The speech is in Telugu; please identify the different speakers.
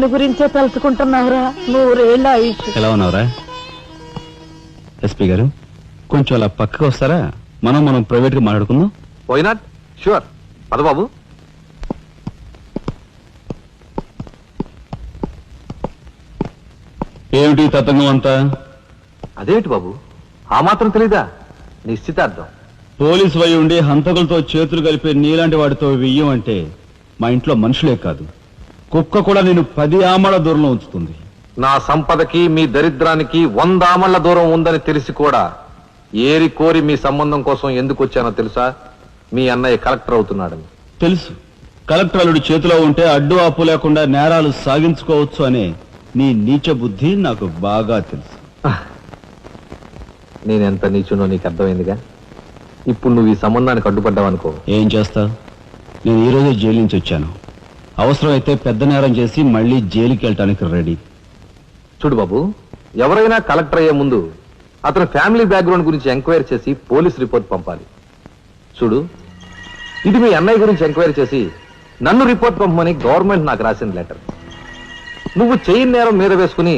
Speaker 1: నిన్ను గురించే తలుచుకుంటున్నావురా. నూరేళ్ళ ఆయుష్.
Speaker 2: ఎలా ఉన్నావురా ఎస్పీ గారు? కొంచెం అలా పక్కకు వస్తారా? మనం ప్రైవేట్ గా మాట్లాడుకుందాం.
Speaker 3: Why not? షూర్. పదబాబు.
Speaker 2: ఏమిటి తతంగం అంతా?
Speaker 3: అదేమిటి బాబు, ఆ మాత్రం తెలీదా? నిశ్చితార్థం.
Speaker 2: పోలీసు వై ఉండి హంతకులతో చేతులు కలిపే నీలాంటి వాడితో వెయ్యం అంటే మా ఇంట్లో మనుషులే కాదు, కుక్క కూడా నేను 10 ఆమళ్ల దూరంలో ఉంచుతుంది.
Speaker 3: నా సంపదకి మీ దరిద్రానికి 100 ఆమళ్ల దూరం ఉందని తెలిసి కూడా ఏరి కోరి మీ సంబంధం కోసం ఎందుకు వచ్చానో తెలుసా? మీ అన్నయ్య కలెక్టర్ అవుతున్నాడని.
Speaker 2: తెలుసు. కలెక్టర్ అల్లుడి చేతిలో ఉంటే అడ్డు ఆపు లేకుండా నేరాలు సాగించుకోవచ్చు అనే నీ నీచ బుద్ధి నాకు బాగా తెలుసు.
Speaker 3: నేనెంత నీచునో నీకు అర్థమైందిగా. ఇప్పుడు నువ్వు ఈ సంబంధానికి అడ్డుపడ్డావనుకో,
Speaker 2: ఏం చేస్తావు? నేను ఈ రోజే జైలు నుంచి వచ్చాను. అవసరమైతే పెద్ద నేరం చేసి మళ్ళీ జైలుకి వెళ్ళటానికి రెడీ.
Speaker 3: చూడు బాబు, ఎవరైనా కలెక్టర్ అయ్యే ముందు అతని ఫ్యామిలీ బ్యాక్గ్రౌండ్ గురించి ఎంక్వైరీ చేసి పోలీస్ రిపోర్ట్ పంపాలి. చూడు, ఇది మీ అన్నయ్య గురించి ఎంక్వైరీ చేసి నన్ను రిపోర్ట్ పంపమని గవర్నమెంట్ నాకు రాసిన లెటర్. నువ్వు చెయ్యి నేరం మీద వేసుకుని